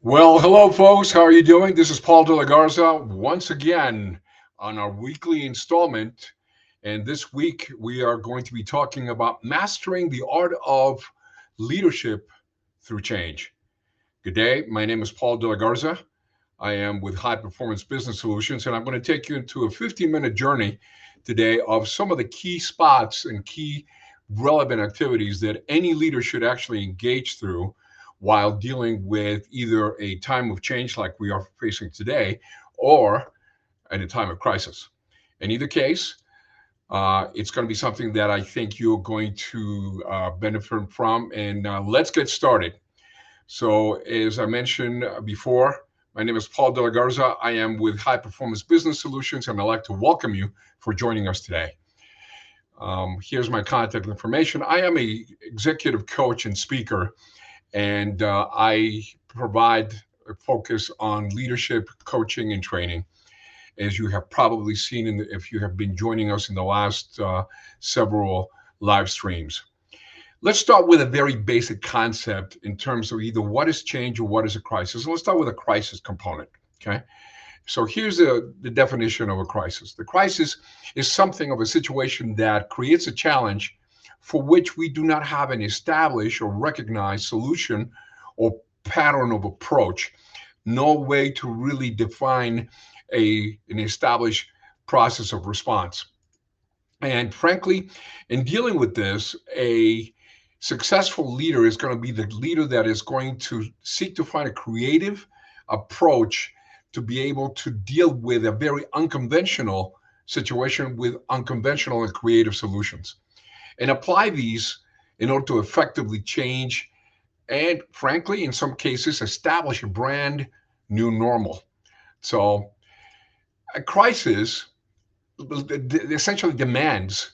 Well, hello, folks. How are you doing? This is Paul De La Garza once again on our weekly installment. And this week, we are going to be talking about mastering the art of leadership through change. Good day. My name is Paul De La Garza. I am with High Performance Business Solutions, and I'm going to take you into a 15-minute journey today of some of the key spots and key relevant activities that any leader should actually engage through while dealing with either a time of change like we are facing today or at a time of crisis. In either case, it's going to be something that I think you're going to benefit from. And let's get started. So, as I mentioned before, my name is Paul De La Garza. I am with High Performance Business Solutions, and I'd like to welcome you for joining us today. Here's my contact information. I am a executive coach and speaker, and I provide a focus on leadership, coaching, and training, as you have probably seen if you have been joining us in the last several live streams. Let's start with a very basic concept in terms of either what is change or what is a crisis. And let's start with a crisis component. Okay. So here's the definition of a crisis. The crisis is something of a situation that creates a challenge for which we do not have an established or recognized solution or pattern of approach, no way to really define an established process of response. And frankly, in dealing with this, a successful leader is going to be the leader that is going to seek to find a creative approach to be able to deal with a very unconventional situation with unconventional and creative solutions and apply these in order to effectively change and, frankly, in some cases, establish a brand new normal. So, a crisis essentially demands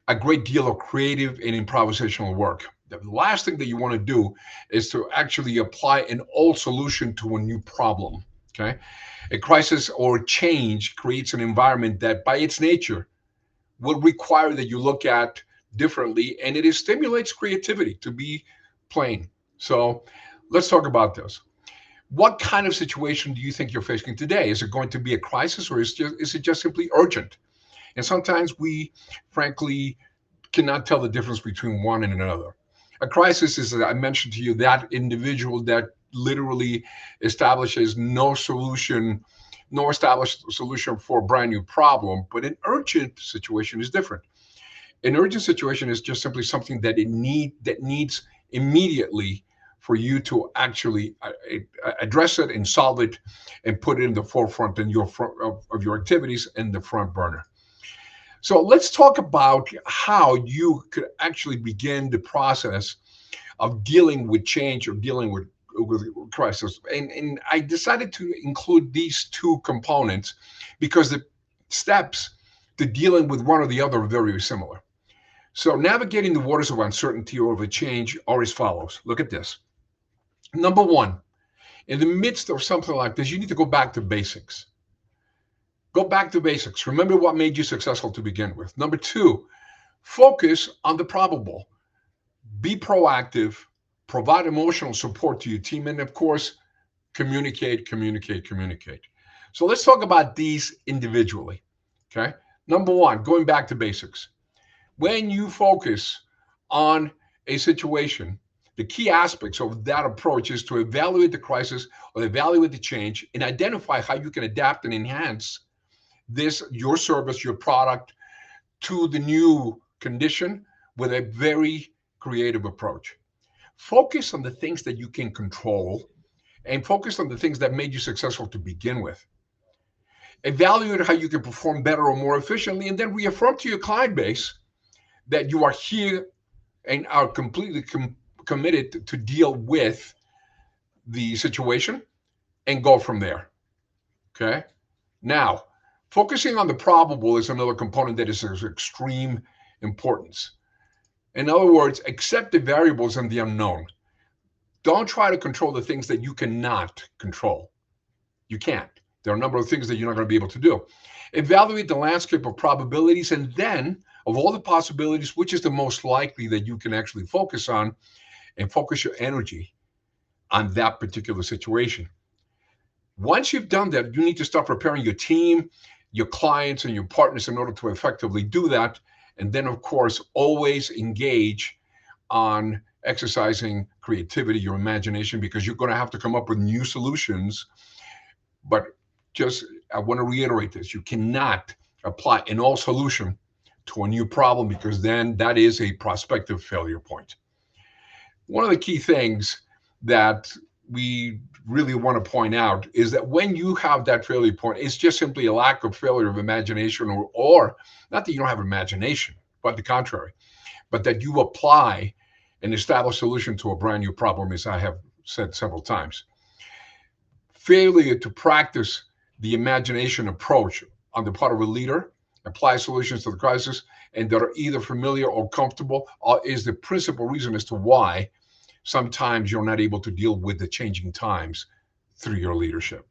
a great deal of creative and improvisational work. The last thing that you want to do is to actually apply an old solution to a new problem. Okay. A crisis or change creates an environment that, by its nature, will require that you look at differently, and it stimulates creativity, to be plain. So let's talk about this. What kind of situation do you think you're facing today? Is it going to be a crisis, or is it just simply urgent? And sometimes we, frankly, cannot tell the difference between one and another. A crisis is, as I mentioned to you, that individual that literally establishes no established solution for a brand new problem. But an urgent situation is different. An urgent situation is just simply something that needs immediately for you to actually address it and solve it and put it in the forefront in of your activities in the front burner. So let's talk about how you could actually begin the process of dealing with change or dealing with crisis. And I decided to include these two components because the steps to dealing with one or the other are very similar. So navigating the waters of uncertainty or of a change are as follows. Look at this. Number one, in the midst of something like this, you need to go back to basics. Go back to basics. Remember what made you successful to begin with. Number two, focus on the probable. Be proactive, provide emotional support to your team, and of course, communicate, communicate, communicate. So let's talk about these individually. Okay. Number one, going back to basics. When you focus on a situation, the key aspects of that approach is to evaluate the crisis or evaluate the change and identify how you can adapt and enhance your service, your product to the new condition with a very creative approach. Focus on the things that you can control and focus on the things that made you successful to begin with. Evaluate how you can perform better or more efficiently, and then reaffirm to your client base that you are here and are completely committed to deal with the situation and go from there. Okay. Now, focusing on the probable is another component that is of extreme importance. In other words, accept the variables and the unknown. Don't try to control the things that you cannot control. You can't. There are a number of things that you're not going to be able to do. Evaluate the landscape of probabilities, and then of all the possibilities, which is the most likely that you can actually focus on, and focus your energy on that particular situation. Once you've done that, you need to start preparing your team, your clients, and your partners in order to effectively do that. And then, of course, always engage on exercising creativity, your imagination, because you're going to have to come up with new solutions. But just, I want to reiterate this, you cannot apply an all solution to a new problem, because then that is a prospective failure point. One of the key things that we really want to point out is that when you have that failure point, it's just simply a lack of failure of imagination, or not that you don't have imagination, but the contrary, but that you apply and establish a solution to a brand new problem, as I have said several times. Failure to practice the imagination approach on the part of a leader, apply solutions to the crisis, and that are either familiar or comfortable, is the principal reason as to why sometimes you're not able to deal with the changing times through your leadership.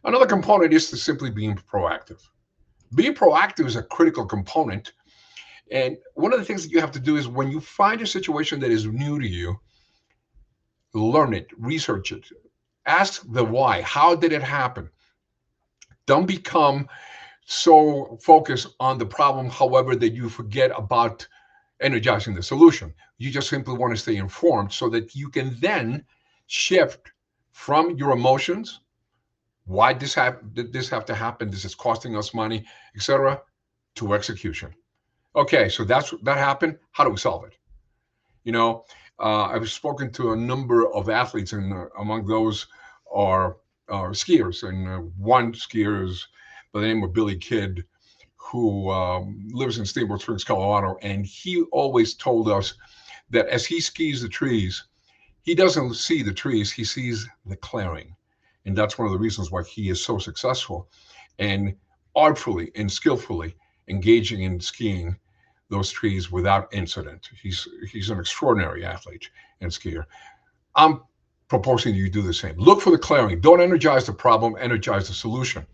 Another component is to simply being proactive. Being proactive is a critical component. And one of the things that you have to do is, when you find a situation that is new to you, learn it, research it, ask the why. How did it happen? Don't become so focused on the problem, however, that you forget about energizing the solution. You just simply want to stay informed so that you can then shift from your emotions, why did this have to happen, this is costing us money, etc., to execution. Okay, so that happened. How do we solve it? You know, I've spoken to a number of athletes, and among those are skiers. And one skier is by the name of Billy Kidd, who lives in Steamboat Springs, Colorado. And he always told us that as he skis the trees, he doesn't see the trees, he sees the clearing. And that's one of the reasons why he is so successful and artfully and skillfully engaging in skiing those trees without incident. He's an extraordinary athlete and skier. I'm proposing you do the same. Look for the clearing. Don't energize the problem, energize the solution.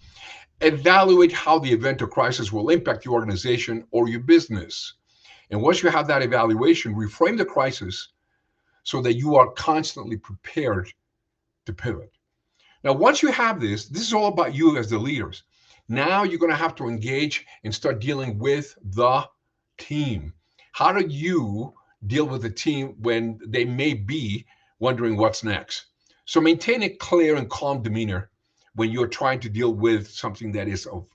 Evaluate how the event or crisis will impact your organization or your business. And once you have that evaluation, reframe the crisis so that you are constantly prepared to pivot. Now, once you have this is all about you as the leaders. Now you're going to have to engage and start dealing with the team. How do you deal with the team when they may be wondering what's next? So maintain a clear and calm demeanor when you're trying to deal with something that is of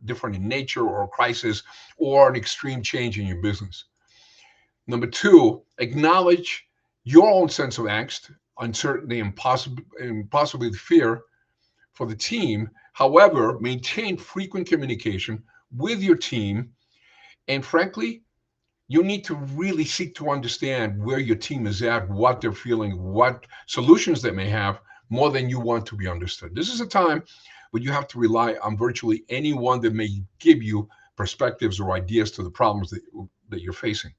different in nature, or a crisis, or an extreme change in your business. Number two, acknowledge your own sense of angst, uncertainty, and possibly fear for the team. However, maintain frequent communication with your team. And frankly, you need to really seek to understand where your team is at, what they're feeling, what solutions they may have, more than you want to be understood. This is a time when you have to rely on virtually anyone that may give you perspectives or ideas to the problems that you're facing.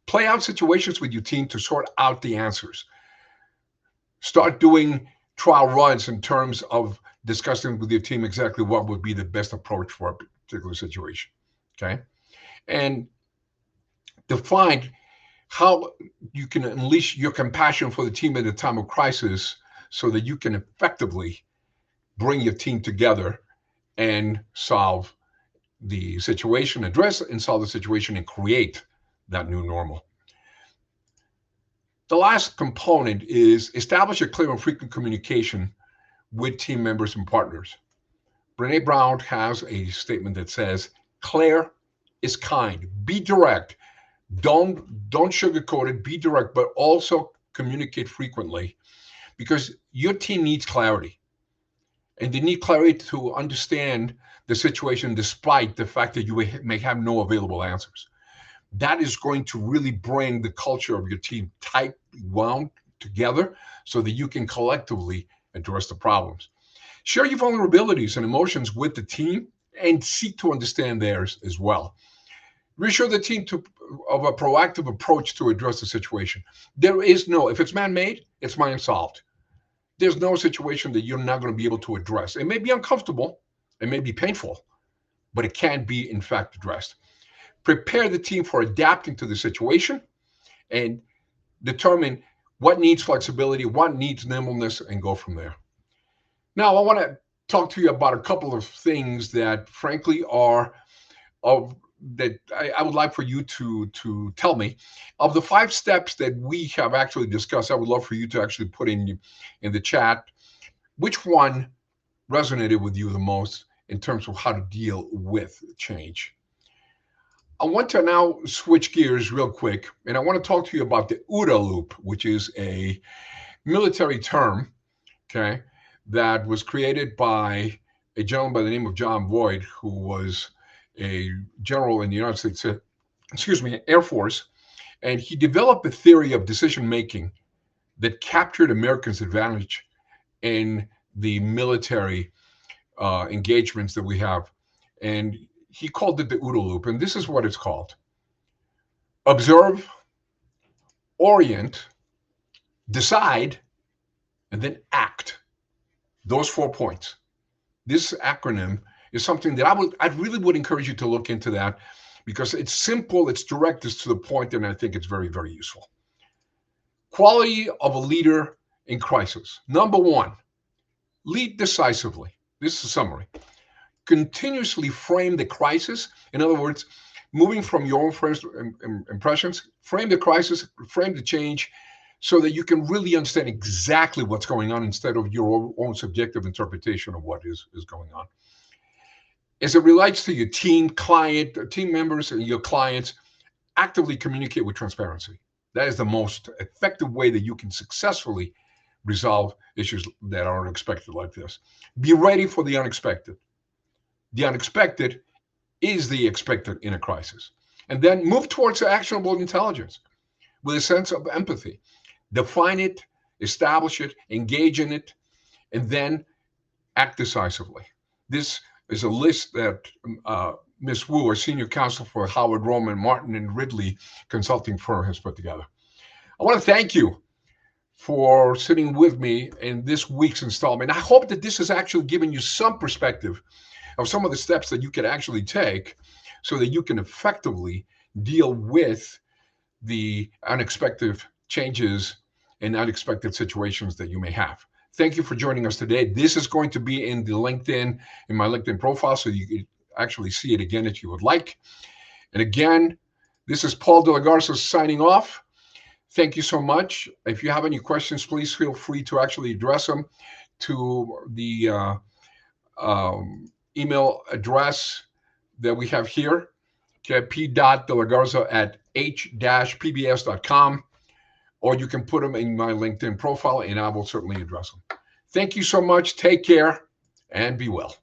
Play out situations with your team to sort out the answers. Start doing trial runs in terms of discussing with your team exactly what would be the best approach for a particular situation. Okay. And define how you can unleash your compassion for the team at a time of crisis so that you can effectively bring your team together and solve the situation, address and solve the situation, and create that new normal. The last component is establish a clear and frequent communication with team members and partners. Brene Brown has a statement that says, "Clear is kind. Be direct. Don't sugarcoat it. Be direct, but also communicate frequently, because your team needs clarity, and they need clarity to understand the situation, despite the fact that you may have no available answers. That is going to really bring the culture of your team tight, wound together so that you can collectively address the problems. Share your vulnerabilities and emotions with the team and seek to understand theirs as well. Reassure the team of a proactive approach to address the situation. There is no, if it's man made, it's man solved. There's no situation that you're not going to be able to address. It may be uncomfortable, it may be painful, but it can be, in fact, addressed. Prepare the team for adapting to the situation and determine what needs flexibility, what needs nimbleness, and go from there. Now, I want to talk to you about a couple of things that, frankly, are of that I would like for you to tell me of the 5 steps that we have actually discussed. I would love for you to actually put in the chat which one resonated with you the most in terms of how to deal with change. I want to now switch gears real quick, and I want to talk to you about the OODA loop, which is a military term, okay, that was created by a gentleman by the name of John Boyd, who was a general in the United States, Air Force, and he developed a theory of decision making that captured Americans' advantage in the military engagements that we have. And he called it the OODA loop, and this is what it's called: observe, orient, decide, and then act. Those 4 points. This acronym is something that I really would encourage you to look into that because it's simple, it's direct, it's to the point, and I think it's very, very useful. Quality of a leader in crisis. Number one, lead decisively. This is a summary. Continuously frame the crisis. In other words, moving from your own first impressions, frame the crisis, frame the change so that you can really understand exactly what's going on instead of your own subjective interpretation of what is going on. As it relates to your team, team members, and your clients, actively communicate with transparency. That is the most effective way that you can successfully resolve issues that are unexpected like this. Be ready for the unexpected. The unexpected is the expected in a crisis. And then move towards actionable intelligence with a sense of empathy. Define it, establish it, engage in it, and then act decisively. This is a list that Ms. Wu, our senior counsel for Howard Roman, Martin, and Ridley consulting firm, has put together. I want to thank you for sitting with me in this week's installment. I hope that this has actually given you some perspective of some of the steps that you can actually take so that you can effectively deal with the unexpected changes and unexpected situations that you may have. Thank you for joining us today. This is going to be in my LinkedIn profile, so you can actually see it again if you would like. And again, this is Paul De La Garza signing off. Thank you so much. If you have any questions, please feel free to actually address them to the email address that we have here, okay, p.delagarza@h-pbs.com, or you can put them in my LinkedIn profile, and I will certainly address them. Thank you so much. Take care and be well.